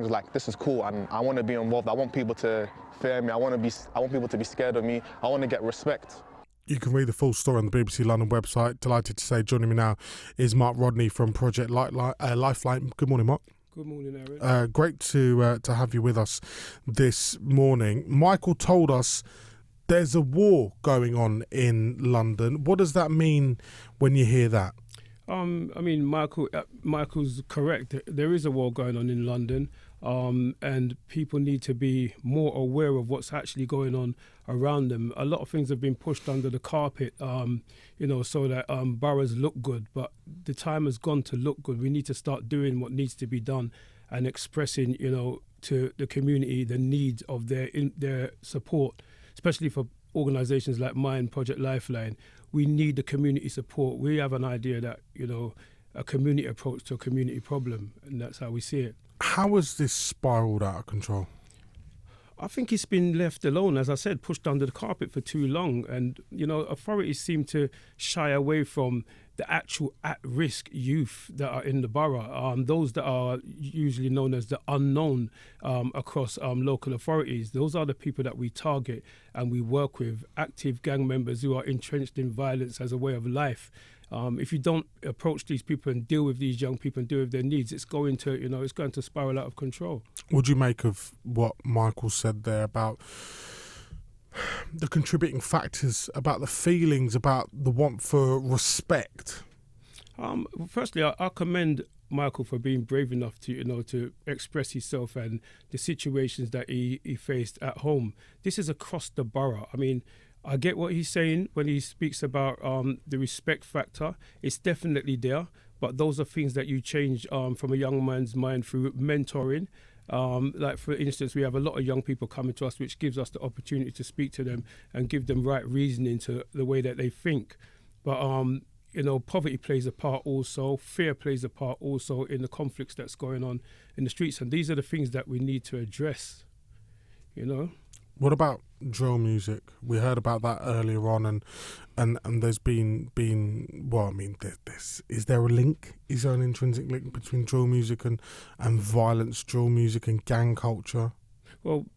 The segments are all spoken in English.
things like this is cool, and I want to be involved. I want people to fear me. I want people to be scared of me. I want to get respect. You can read the full story on the BBC London website. Delighted to say joining me now is Mark Rodney from Project Lifeline. Good morning, Mark. Good morning, Aaron. Great to have you with us this morning. Michael told us there's a war going on in London. What does that mean when you hear that? I mean, Michael's correct. There is a war going on in London, and people need to be more aware of what's actually going on around them. A lot of things have been pushed under the carpet, so that boroughs look good. But the time has gone to look good. We need to start doing what needs to be done and expressing, to the community the needs of their support, especially for organisations like mine, Project Lifeline. We need the community support. We have an idea that, a community approach to a community problem, and that's how we see it. How has this spiralled out of control? I think it's been left alone, as I said, pushed under the carpet for too long. And, authorities seem to shy away from the actual at-risk youth that are in the borough, those that are usually known as the unknown across local authorities. Those are the people that we target and we work with, active gang members who are entrenched in violence as a way of life. If you don't approach these people and deal with these young people and deal with their needs, it's going to spiral out of control. What do you make of what Michael said there about the contributing factors, about the feelings, about the want for respect? Firstly, I commend Michael for being brave enough to express himself and the situations that he faced at home. This is across the borough. I mean, I get what he's saying when he speaks about the respect factor. It's definitely there, but those are things that you change from a young man's mind through mentoring. Like, for instance, we have a lot of young people coming to us, which gives us the opportunity to speak to them and give them right reasoning to the way that they think. But, poverty plays a part also. Fear plays a part also in the conflicts that's going on in the streets. And these are the things that we need to address, What about drill music? We heard about that earlier on, and there's been well, I mean, is there a link? Is there an intrinsic link between drill music and violence, drill music and gang culture? Well,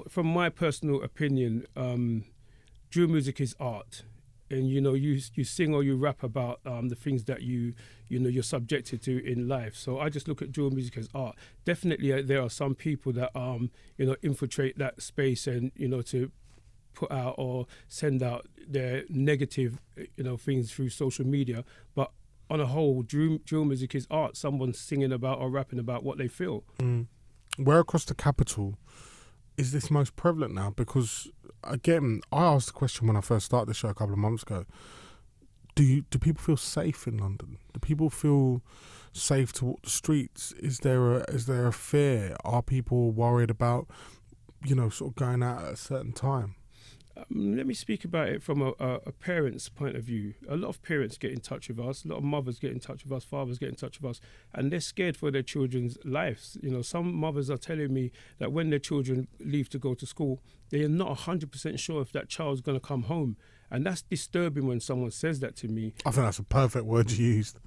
from my personal opinion, drill music is art, and you sing or you rap about the things that you're subjected to in life. So I just look at drill music as art. Definitely, there are some people that infiltrate that space and to put out or send out their negative things through social media. But on a whole, drill music is art. Someone's singing about or rapping about what they feel. Where across the capital is this most prevalent now? Because again, I asked the question when I first started the show a couple of months ago. Do people feel safe in London? Do people feel safe to walk the streets? Is there a fear? Are people worried about, sort of going out at a certain time? Let me speak about it from a parent's point of view. A lot of parents get in touch with us. A lot of mothers get in touch with us. Fathers get in touch with us, and they're scared for their children's lives. Some mothers are telling me that when their children leave to go to school, they are not 100% sure if that child's going to come home. And that's disturbing when someone says that to me. I think that's a perfect word you used.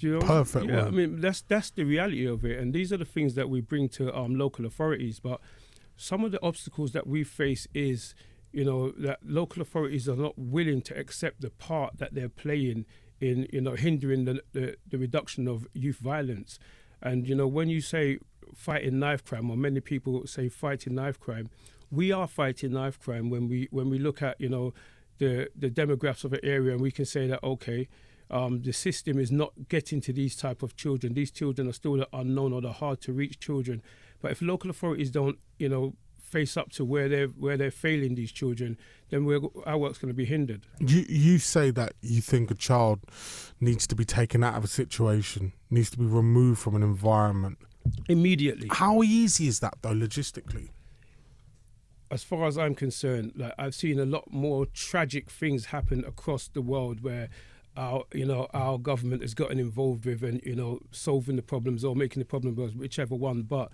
Perfect word. I mean, that's the reality of it. And these are the things that we bring to local authorities. But some of the obstacles that we face is, that local authorities are not willing to accept the part that they're playing in, hindering the reduction of youth violence. And, when you say fighting knife crime, or many people say fighting knife crime, we are fighting knife crime when we look at, the demographics of an area, and we can say that, okay, the system is not getting to these type of children. These children are still the unknown or the hard to reach children. But if local authorities don't, face up to where they're failing these children, then our work's going to be hindered. You say that you think a child needs to be taken out of a situation, needs to be removed from an environment immediately. How easy is that though, logistically? As far as I'm concerned, I've seen a lot more tragic things happen across the world where our government has gotten involved with and solving the problems or making the problem worse, whichever one. But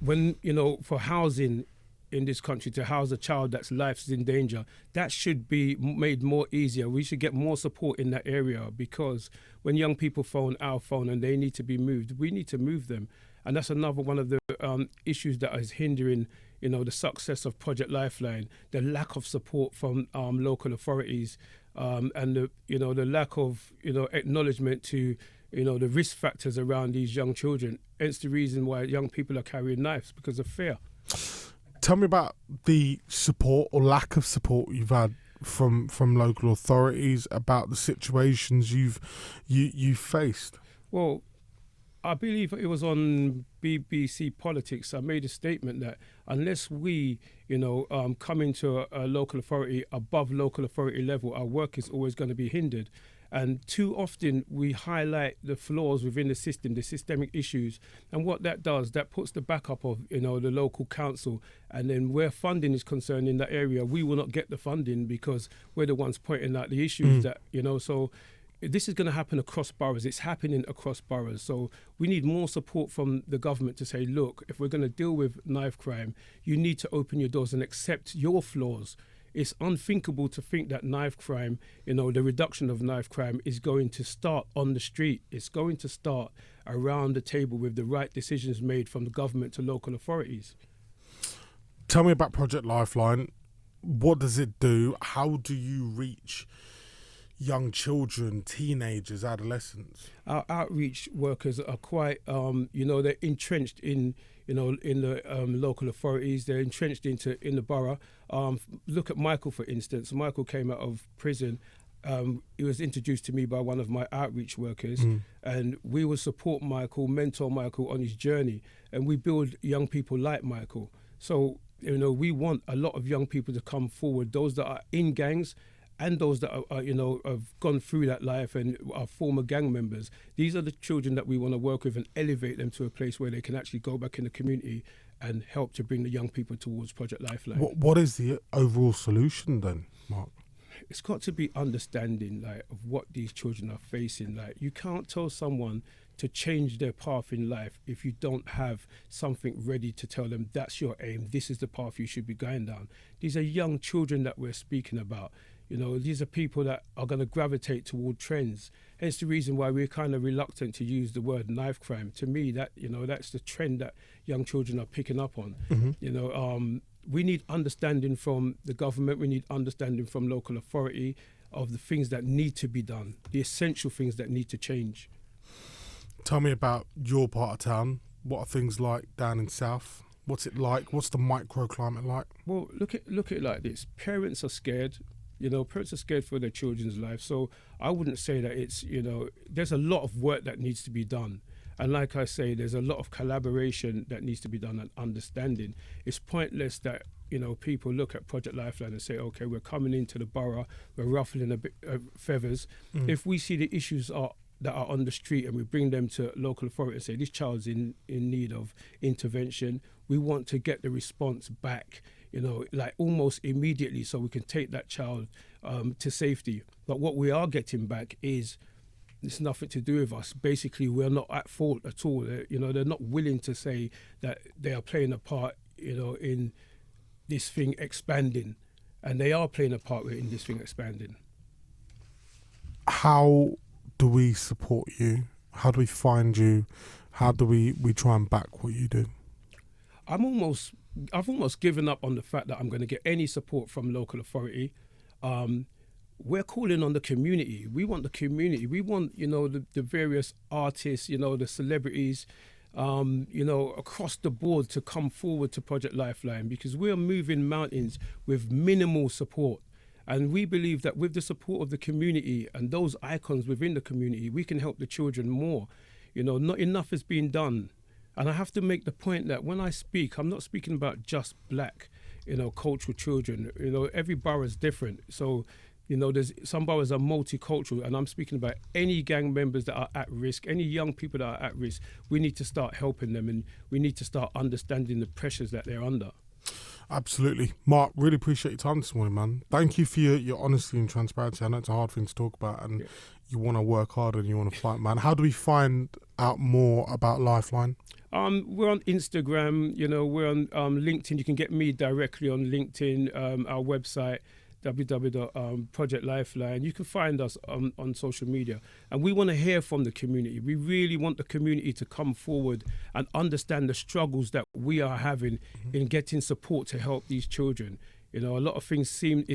when for housing in this country, to house a child that's life's in danger, that should be made more easier. We should get more support in that area, because when young people phone our phone and they need to be moved, we need to move them. And that's another one of the issues that is hindering, the success of Project Lifeline, the lack of support from local authorities, and the lack of, acknowledgement to, the risk factors around these young children. It's the reason why young people are carrying knives, because of fear. Tell me about the support or lack of support you've had from local authorities about the situations you've faced. Well, I believe it was on BBC Politics. I made a statement that unless we, come into a local authority above local authority level, our work is always going to be hindered. And too often we highlight the flaws within the system, the systemic issues. And what that does, that puts the backup of, the local council. And then where funding is concerned in that area, we will not get the funding because we're the ones pointing out the issues that, so this is going to happen across boroughs. It's happening across boroughs. So we need more support from the government to say, look, if we're going to deal with knife crime, you need to open your doors and accept your flaws. It's unthinkable to think that knife crime, the reduction of knife crime is going to start on the street. It's going to start around the table with the right decisions made from the government to local authorities. Tell me about Project Lifeline. What does it do? How do you reach young children, teenagers, adolescents? Our outreach workers are quite, they're entrenched in the local authorities. They're entrenched in the borough. Look at Michael, for instance. Michael came out of prison. He was introduced to me by one of my outreach workers, and we will support Michael, mentor Michael on his journey, and we build young people like Michael. So, we want a lot of young people to come forward, those that are in gangs and those that are, have gone through that life and are former gang members. These are the children that we want to work with and elevate them to a place where they can actually go back in the community and help to bring the young people towards Project Lifeline. What is the overall solution then, Mark? It's got to be understanding of what these children are facing. You can't tell someone to change their path in life if you don't have something ready to tell them that's your aim, this is the path you should be going down. These are young children that we're speaking about. These are people that are going to gravitate toward trends. Hence the reason why we're kind of reluctant to use the word knife crime. To me, that that's the trend that young children are picking up on. We need understanding from the government. We need understanding from local authority of the things that need to be done, the essential things that need to change. Tell me about your part of town. What are things like down in South? What's it like? What's the microclimate like? Well, look at it like this. Parents are scared. Parents are scared for their children's life. So I wouldn't say that it's, there's a lot of work that needs to be done. And like I say, there's a lot of collaboration that needs to be done and understanding. It's pointless that, people look at Project Lifeline and say, okay, we're coming into the borough, we're ruffling a bit of feathers. If we see the issues that are on the street and we bring them to local authority and say, this child's in need of intervention, we want to get the response back, almost immediately, so we can take that child to safety. But what we are getting back is it's nothing to do with us. Basically, we're not at fault at all. They're not willing to say that they are playing a part, in this thing expanding, and they are playing a part in this thing expanding. How do we support you? How do we find you? How do we try and back what you do? I've almost given up on the fact that I'm going to get any support from local authority. We're calling on the community. We want the community. We want, the various artists, the celebrities, across the board to come forward to Project Lifeline, because we're moving mountains with minimal support. And we believe that with the support of the community and those icons within the community, we can help the children more. Not enough is being done. And I have to make the point that when I speak, I'm not speaking about just black, cultural children. Every borough is different. So, there's some boroughs are multicultural, and I'm speaking about any gang members that are at risk, any young people that are at risk. We need to start helping them, and we need to start understanding the pressures that they're under. Absolutely. Mark, really appreciate your time this morning, man. Thank you for your honesty and transparency. I know it's a hard thing to talk about, and you want to work hard and you want to fight, man. How do we find out more about Lifeline? We're on Instagram, we're on LinkedIn. You can get me directly on LinkedIn, our website, Project Lifeline. You can find us on social media. And we want to hear from the community. We really want the community to come forward and understand the struggles that we are having in getting support to help these children. You know, a lot of things seems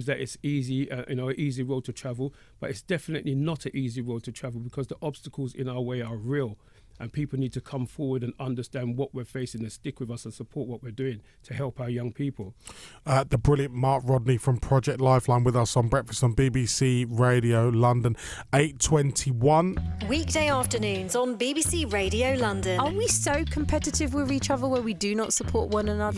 that it's easy, an easy road to travel, but it's definitely not an easy road to travel because the obstacles in our way are real. And people need to come forward and understand what we're facing and stick with us and support what we're doing to help our young people. The brilliant Mark Rodney from Project Lifeline with us on Breakfast on BBC Radio London, 8:21. Weekday afternoons on BBC Radio London. Are we so competitive with each other where we do not support one another?